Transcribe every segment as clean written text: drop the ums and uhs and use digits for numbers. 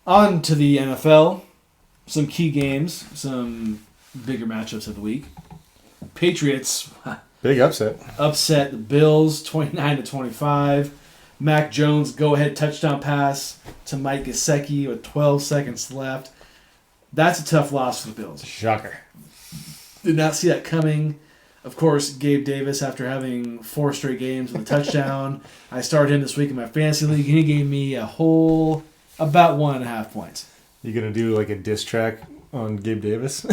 On to the NFL. Some key games, some bigger matchups of the week. Patriots Big upset. upset the Bills 29-25. Mac Jones go-ahead touchdown pass to Mike Gesicki with 12 seconds left. That's a tough loss for the Bills. Shocker. Did not see that coming. Of course, Gabe Davis, after having 4 straight games with a touchdown, I started him this week in my fantasy league, and he gave me a whole about 1.5 points. You gonna do like a diss track on Gabe Davis?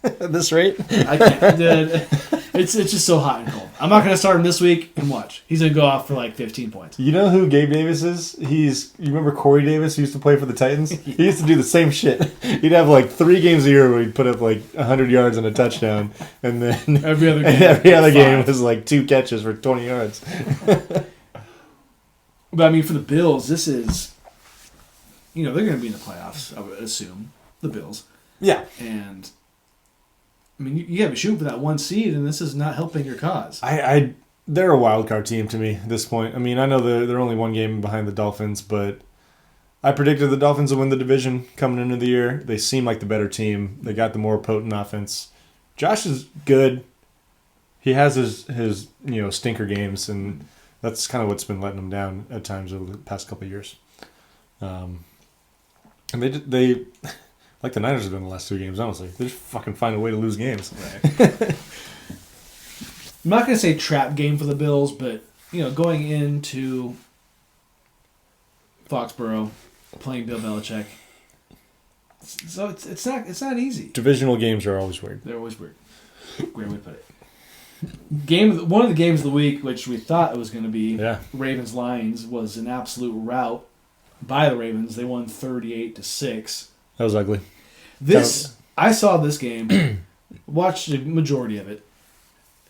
At this rate? I can't. Dude, it's just so hot and cold. I'm not gonna start him this week and watch. He's gonna go off for like 15 points. You know who Gabe Davis is? You remember Corey Davis who used to play for the Titans? He used to do the same shit. He'd have like 3 games a year where he'd put up like 100 yards and a touchdown, and then Every other game was like 2 catches for 20 yards. But I mean, for the Bills, this is, they're gonna be in the playoffs. I would assume the Bills. Yeah. And I mean, you got to be shooting for that 1 seed, and this is not helping your cause. They're a wild card team to me at this point. I mean, I know they're only 1 game behind the Dolphins, but I predicted the Dolphins would win the division coming into the year. They seem like the better team. They got the more potent offense. Josh is good. He has his stinker games, and that's kind of what's been letting him down at times over the past couple of years. And they like the Niners have done the last 2 games, honestly. They just fucking find a way to lose games. Right. I'm not going to say trap game for the Bills, but, going into Foxborough, playing Bill Belichick, so it's not easy. Divisional games are always weird. They're always weird. Great way to put it. One of the games of the week, which we thought it was going to be Ravens-Lions, was an absolute rout by the Ravens. They won 38-6. That was ugly. I saw this game, watched the majority of it.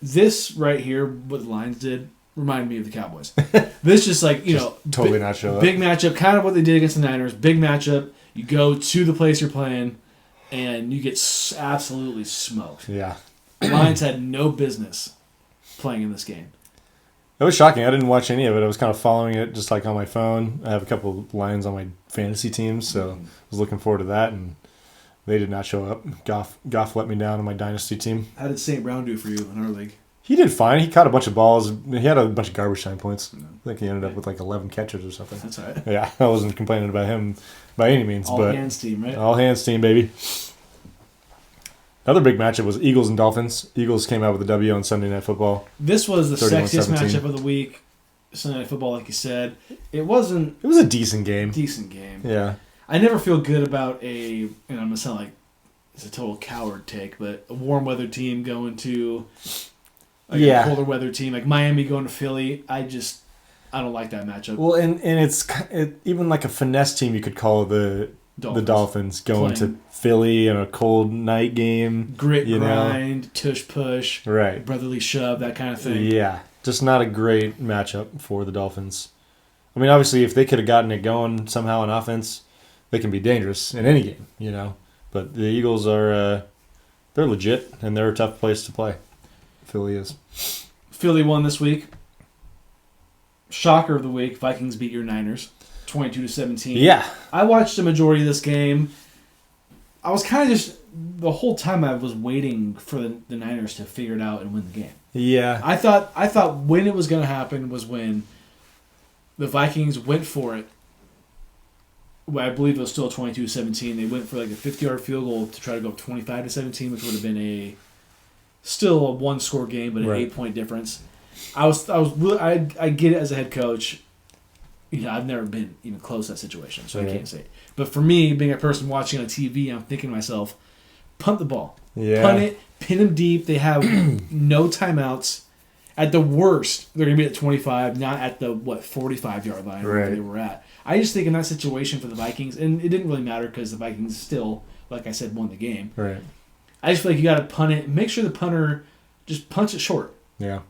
This right here, what the Lions did, reminded me of the Cowboys. This just like, totally not show up. Big matchup, kind of what they did against the Niners. Big matchup. You go to the place you're playing, and you get absolutely smoked. Yeah. The Lions had no business playing in this game. It was shocking. I didn't watch any of it. I was kind of following it just like on my phone. I have a couple of Lions on my fantasy team, so I was looking forward to that, and they did not show up. Goff let me down on my dynasty team. How did St. Brown do for you in our league? He did fine. He caught a bunch of balls. He had a bunch of garbage time points. I think he ended up with like 11 catches or something. That's all right. Yeah, I wasn't complaining about him by any means. All hands team, right? All hands team, baby. Another big matchup was Eagles and Dolphins. Eagles came out with a W on Sunday Night Football. This was the sexiest matchup of the week. Sunday Night Football, like you said. It was a decent game. Decent game. Yeah. I never feel good about and I'm going to sound like it's a total coward take, but a warm weather team going to a colder weather team, like Miami going to Philly. I don't like that matchup. Well, and it's even like a finesse team you could call the Dolphins going to Philly in a cold night game. Grit, grind, tush push, right? Brotherly shove, that kind of thing. Yeah, just not a great matchup for the Dolphins. I mean, obviously, if they could have gotten it going somehow on offense, they can be dangerous in any game, But the Eagles are they're legit, and they're a tough place to play. Philly is. Philly won this week. Shocker of the week, Vikings beat your Niners 22-17. Yeah. I watched the majority of this game. I was kind of just, the whole time I was waiting for the Niners to figure it out and win the game. Yeah. I thought when it was going to happen was when the Vikings went for it. Well, I believe it was still 22-17. They went for like a 50-yard field goal to try to go up 25-17, which would have been still a 1-score game, but an 8-point difference. I get it as a head coach. I've never been even close to that situation, so I can't say it. But for me, being a person watching on TV, I'm thinking to myself, punt the ball. Yeah. Punt it, pin them deep. They have no timeouts. At the worst, they're going to be at 25, not at the, 45-yard line where they were at. I just think in that situation for the Vikings, and it didn't really matter because the Vikings still, like I said, won the game. Right. I just feel like you got to punt it. Make sure the punter just punts it short. Yeah.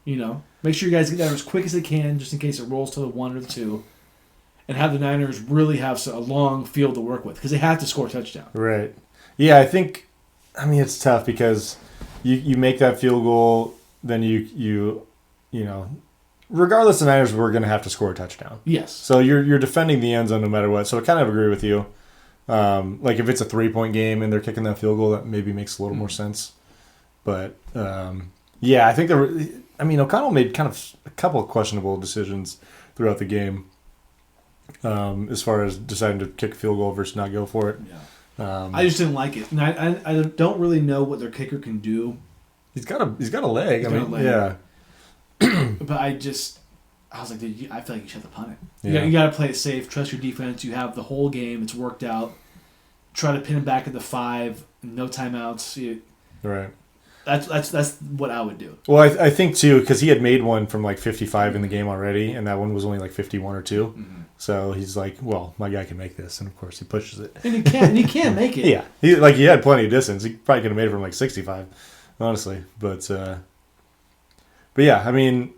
Make sure you guys get there as quick as they can, just in case it rolls to the 1 or the 2, and have the Niners really have a long field to work with because they have to score a touchdown. Right. Yeah, I think. It's tough because you make that field goal, then you regardless, the Niners were going to have to score a touchdown. Yes. So you're defending the end zone no matter what. So I kind of agree with you. Like if it's a 3-point game and they're kicking that field goal, that maybe makes a little more sense. But yeah, I think O'Connell made kind of a couple of questionable decisions throughout the game, as far as deciding to kick a field goal versus not go for it. Yeah. I just didn't like it, and I don't really know what their kicker can do. He's got a leg. He's got a leg. Yeah. But I was like, dude, I feel like you should have to punt it. Yeah. You got to play it safe. Trust your defense. You have the whole game. It's worked out. Try to pin him back at the 5. No timeouts. Right. That's what I would do. Well, I think too, because he had made one from like 55 in the game already, and that one was only like 51 or 2. Mm-hmm. So he's like, well, my guy can make this, and of course he pushes it. And he can't make it. Yeah, he had plenty of distance. He probably could have made it from like 65, honestly. But yeah, I mean,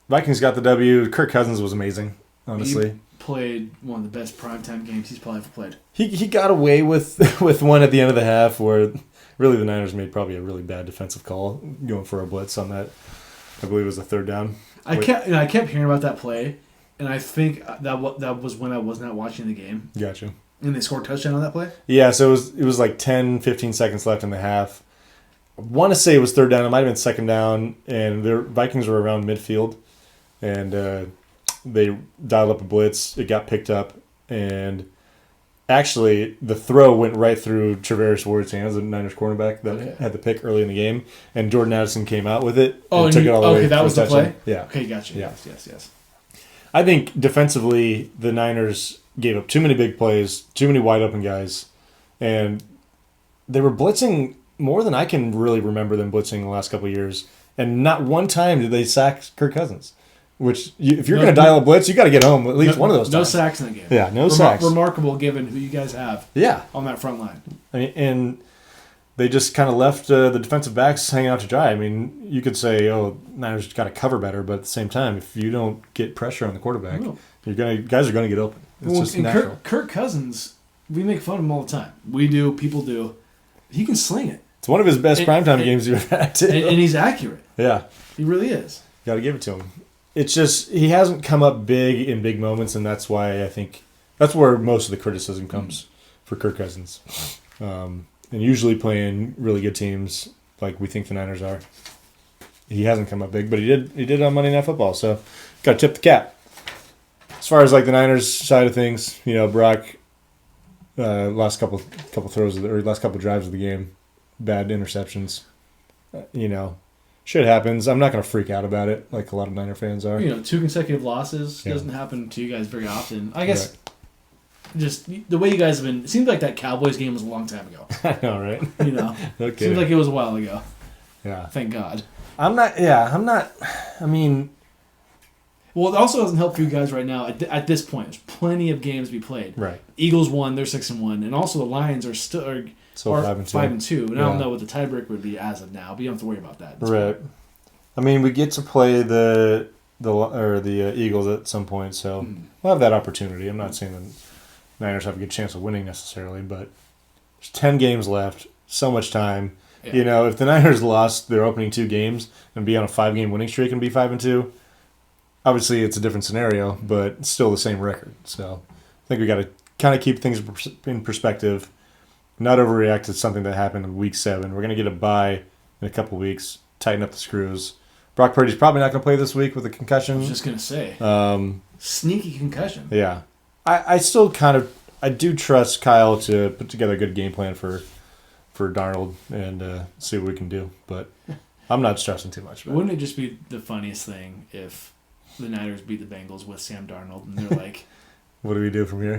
Vikings got the W. Kirk Cousins was amazing, honestly. He played one of the best primetime games he's probably ever played. He got away with one at the end of the half where really the Niners made probably a really bad defensive call going for a blitz on that. I believe it was a 3rd down. I kept hearing about that play, and I think that was when I was not watching the game. Gotcha. And they scored a touchdown on that play? Yeah, so it was like 10, 15 seconds left in the half. I want to say it was 3rd down. It might have been 2nd down, and the Vikings were around midfield, and they dialed up a blitz. It got picked up, and actually the throw went right through Traveris Ward's hands, the Niners cornerback that had the pick early in the game, and Jordan Addison came out with it and took it all the way. Okay, that was the play? Yeah. Okay, gotcha. Yeah. Yes. I think defensively the Niners gave up too many big plays, too many wide open guys, and they were blitzing more than I can really remember them blitzing the last couple of years, and not one time did they sack Kirk Cousins. Which, if you're going to dial a blitz, you got to get home at least one of those times. No sacks in the game. Yeah, no sacks. Remarkable given who you guys have. Yeah. On that front line. I mean, and they just kind of left the defensive backs hanging out to dry. I mean, you could say, oh, Niners got to cover better, but at the same time, if you don't get pressure on the quarterback, guys are going to get open. It's just natural. Kirk Cousins, we make fun of him all the time. We do, people do. He can sling it. It's one of his best primetime games you've had, too. And he's accurate. Yeah. He really is. Got to give it to him. It's just he hasn't come up big in big moments, and that's why I think that's where most of the criticism comes for Kirk Cousins. And usually playing really good teams like we think the Niners are. He hasn't come up big, but he did on Monday Night Football, so got to tip the cap. As far as like the Niners side of things, Brock last couple throws or last couple drives of the game, bad interceptions. Shit happens. I'm not going to freak out about it like a lot of Niner fans are. 2 consecutive losses doesn't happen to you guys very often. I guess just the way you guys have been. It seems like that Cowboys game was a long time ago. I know, right? Okay. Seems like it was a while ago. Yeah. Thank God. I'm not. I mean. Well, it also doesn't help for you guys right now. At this point, there's plenty of games to be played. Right. Eagles won. They're 6-1, and also the Lions are still 5-2. And I don't know what the tiebreaker would be as of now, but you don't have to worry about that. Right. I mean, we get to play the Eagles at some point, so we'll have that opportunity. I'm not saying the Niners have a good chance of winning necessarily, but there's 10 games left, so much time. Yeah. If the Niners lost their opening 2 games and be on a 5-game winning streak and be 5-2, obviously it's a different scenario, but it's still the same record. So I think we got to kind of keep things in perspective. Not overreact to something that happened in Week 7. We're going to get a bye in a couple weeks, tighten up the screws. Brock Purdy's probably not going to play this week with a concussion. I was just going to say. Sneaky concussion. Yeah. I still I do trust Kyle to put together a good game plan for Darnold and see what we can do. But I'm not stressing too much. Wouldn't it just be the funniest thing if the Niners beat the Bengals with Sam Darnold and they're like, what do we do from here?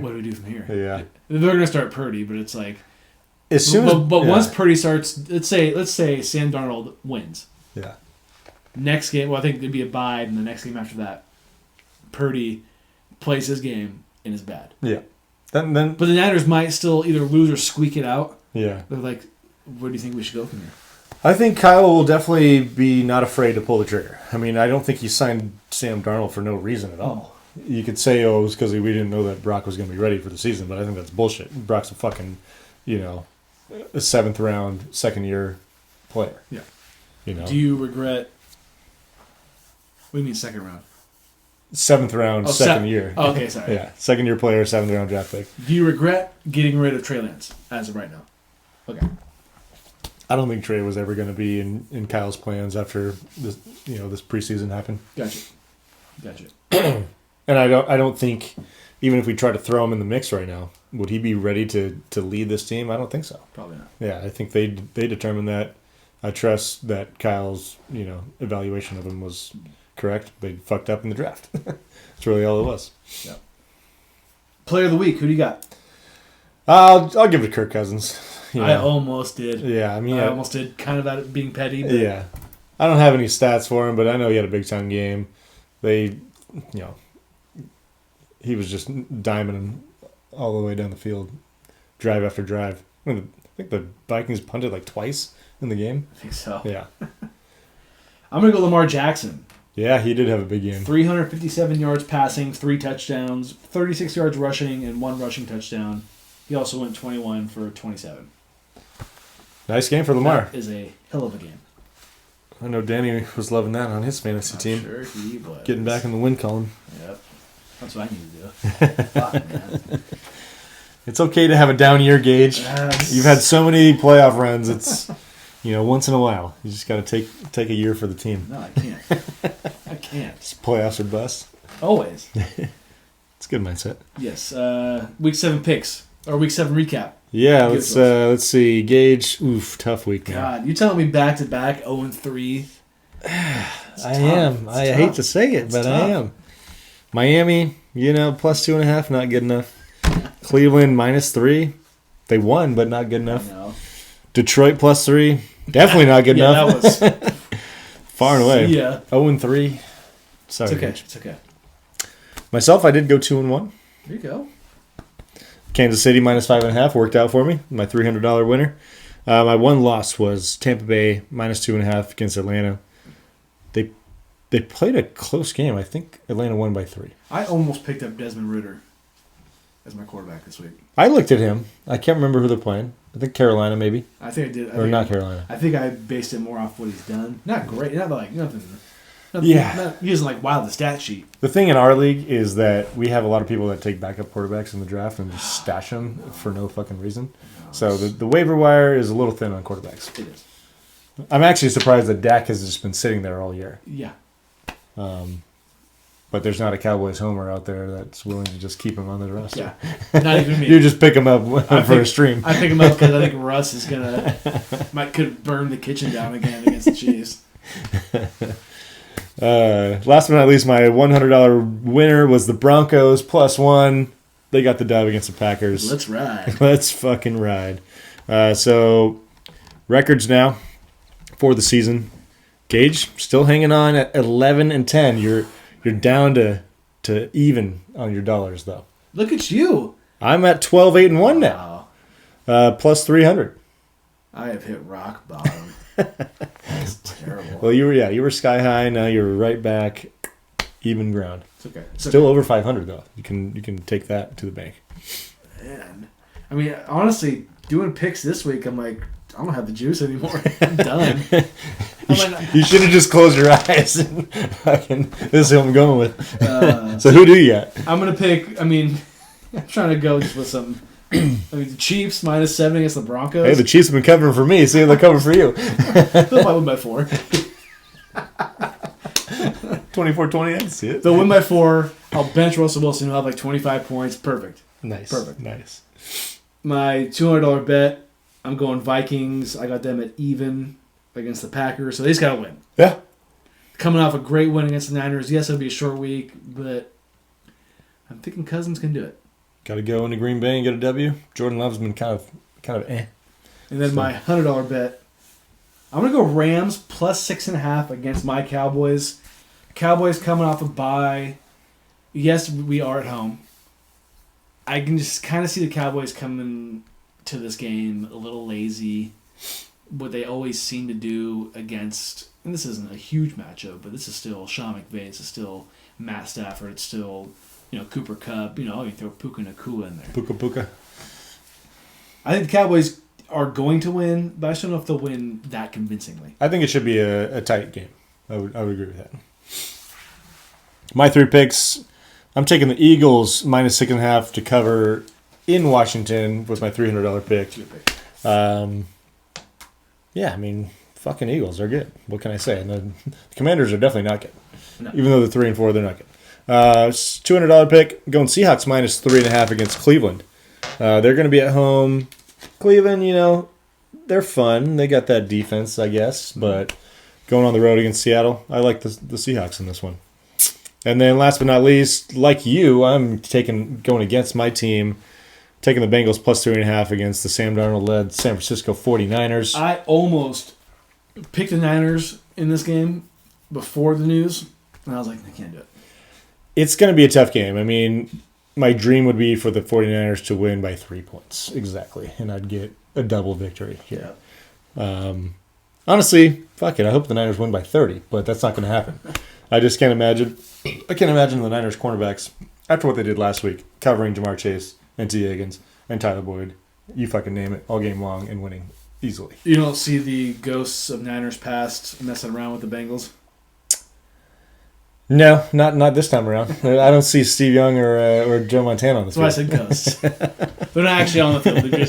Yeah. They're going to start Purdy, but it's like, once Purdy starts, let's say Sam Darnold wins. Yeah. Next game, I think it'd be a bye, and the next game after that, Purdy plays his game and is bad. Yeah. But the Niners might still either lose or squeak it out. Yeah. They're like, where do you think we should go from here? I think Kyle will definitely be not afraid to pull the trigger. I mean, I don't think he signed Sam Darnold for no reason at all. You could say, it was because we didn't know that Brock was going to be ready for the season, but I think that's bullshit. Brock's a fucking, a 7th round, second-year player. Yeah. Do you regret... What do you mean second round? 7th round, second year. Oh, okay, sorry. Yeah, second year player, 7th round draft pick. Do you regret getting rid of Trey Lance as of right now? Okay. I don't think Trey was ever going to be in Kyle's plans after this, this preseason happened. Gotcha. And I don't think, even if we try to throw him in the mix right now, would he be ready to lead this team? I don't think so. Probably not. Yeah, I think they determined that. I trust that Kyle's evaluation of him was correct. They fucked up in the draft. That's really all it was. Yeah. Player of the week, who do you got? I'll give it to Kirk Cousins. I almost did. Yeah, I mean, I almost did, kind of out of being petty. But yeah, I don't have any stats for him, but I know he had a big time game. He was just diming all the way down the field, drive after drive. I think the Vikings punted like twice in the game. I think so. Yeah. I'm going to go Lamar Jackson. Yeah, he did have a big game. 357 yards passing, 3 touchdowns, 36 yards rushing, and 1 rushing touchdown. He also went 21 for 27. Nice game for Lamar. That is a hell of a game. I know Danny was loving that on his fantasy team. Sure he was. Getting back in the win column. Yep. That's what I need to do. Fuck, man. It's okay to have a down year, Gage. You've had so many playoff runs. It's, once in a while. You just got to take a year for the team. No, I can't. I can't. It's playoffs or bust. Always. It's a good mindset. Yes. Week 7 picks. Or Week 7 recap. Yeah, let's see. Gage, tough week, man. God, you telling me back-to-back 0-3? I am. I hate to say it, but I am. Miami, plus 2.5, not good enough. Cleveland, -3. They won, but not good enough. Detroit, +3. Definitely not good enough. That was far and away. Yeah. 0-3. Sorry. It's okay. Gage. It's okay. Myself, I did go 2-1. There you go. Kansas City -5.5 worked out for me. My $300 winner. My one loss was Tampa Bay -2.5 against Atlanta. They played a close game. I think Atlanta won by 3. I almost picked up Desmond Ridder as my quarterback this week. I looked at him. I can't remember who they're playing. I think Carolina, maybe. I think I did. Not Carolina. I think I based it more off what he's done. Not great. Not like nothing. Yeah. He isn't like the stat sheet. The thing in our league is that we have a lot of people that take backup quarterbacks in the draft and just stash them for no fucking reason. So the waiver wire is a little thin on quarterbacks. It is. I'm actually surprised that Dak has just been sitting there all year. Yeah. But there's not a Cowboys homer out there that's willing to just keep him on the roster. Yeah. Not even me. You just pick him up for a stream. I pick him up because I think Russ is could burn the kitchen down again against the Chiefs. Last but not least, my $100 winner was the Broncos +1. They got the dub against the Packers. Let's ride. Let's fucking ride. So records now for the season. Gage still hanging on at 11-10. You're down to even on your dollars though. Look at you. I'm at 12-8-1 now. Plus 300. I have hit rock bottom. That's terrible. Well, you were sky high. Now you're right back, even ground. It's okay. Still over 500 though. You can take that to the bank. Man, I mean, honestly, doing picks this week, I'm like, I don't have the juice anymore. I'm done. You should have just closed your eyes. And this is who I'm going with. So who do you got? I'm gonna pick. I mean, I'm trying to go just with some. The Chiefs -7 against the Broncos. Hey, the Chiefs have been covering for me. See if they're covering for you. They'll probably win by 4. 24-20, I can see it. They'll win by 4. I'll bench Russell Wilson. He'll have like 25 points. Perfect. Nice. Perfect. Nice. My $200 bet, I'm going Vikings. I got them at even against the Packers. So they just got to win. Yeah. Coming off a great win against the Niners. Yes, it'll be a short week, but I'm thinking Cousins can do it. Got to go into Green Bay and get a W. Jordan Love's been kind of eh. And then my $100 bet, I'm going to go Rams +6.5 against my Cowboys. Cowboys coming off a bye. Yes, we are at home. I can just kind of see the Cowboys coming to this game a little lazy. What they always seem to do against, and this isn't a huge matchup, but this is still Sean McVay. It's still Matt Stafford. It's still, Cooper Kupp. You throw Puka Nacua in there. Puka. I think the Cowboys are going to win, but I just don't know if they'll win that convincingly. I think it should be a tight game. I would agree with that. My 3 picks, I'm taking the Eagles minus 6.5 to cover in Washington with my $300 pick. Yeah, I mean, fucking Eagles are good. What can I say? And the Commanders are definitely not good. No. Even though they're 3-4, they're not good. $200 pick, going Seahawks minus 3.5 against Cleveland. They're going to be at home. Cleveland, they're fun. They got that defense, I guess. But going on the road against Seattle, I like the Seahawks in this one. And then last but not least, like you, I'm going against my team, taking the Bengals plus 3.5 against the Sam Darnold-led San Francisco 49ers. I almost picked the Niners in this game before the news, and I was like, I can't do it. It's going to be a tough game. I mean, my dream would be for the 49ers to win by 3 points. Exactly. And I'd get a double victory here. Yeah. Honestly, fuck it. I hope the Niners win by 30, but that's not going to happen. I just can't imagine. I can't imagine the Niners cornerbacks, after what they did last week, covering Jamar Chase and T. Higgins and Tyler Boyd. You fucking name it, all game long and winning easily. You don't see the ghosts of Niners past messing around with the Bengals? No, not this time around. I don't see Steve Young or Joe Montana on the field. That's why I said ghosts. They're not actually on the field. They're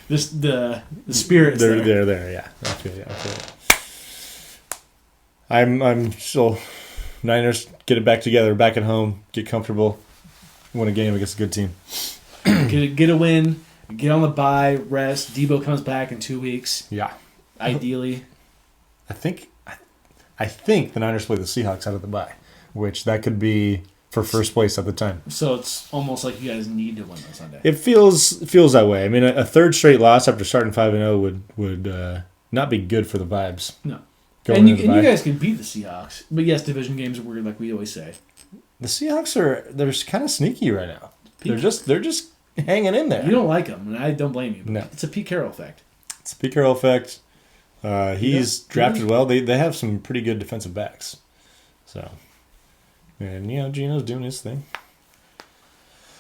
just the spirits. They're there. Yeah, I feel you. I'm still Niners. Get it back together, back at home, get comfortable, win a game against a good team. Get a win. Get on the bye. Rest. Debo comes back in 2 weeks. Yeah, ideally. I think the Niners play the Seahawks out of the bye, which that could be for first place at the time. So it's almost like you guys need to win on Sunday. It feels that way. I mean, a third straight loss after starting 5-0 would not be good for the vibes. No. And you guys can beat the Seahawks, but yes, division games are weird, like we always say. The Seahawks they're kind of sneaky right now. They're just hanging in there. You don't like them, and I don't blame you. No, it's a Pete Carroll effect. It's a Pete Carroll effect. He's drafted well. They have some pretty good defensive backs. So, and Gino's doing his thing.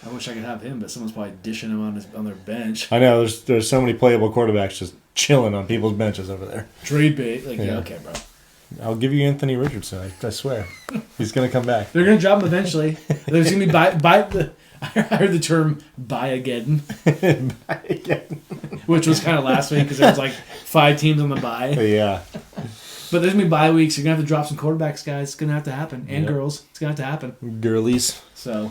I wish I could have him, but someone's probably dishing him on their bench. I know there's so many playable quarterbacks just chilling on people's benches over there. Trade bait, yeah, okay, bro. I'll give you Anthony Richardson. I swear, he's gonna come back. They're gonna drop him eventually. There's gonna be buy the. I heard the term "buy again," which was kind of last week because there was like 5 teams on the bye. Yeah. But there's gonna be bye weeks. You're gonna have to drop some quarterbacks, guys. It's gonna have to happen, and girls. It's gonna have to happen. Girlies. So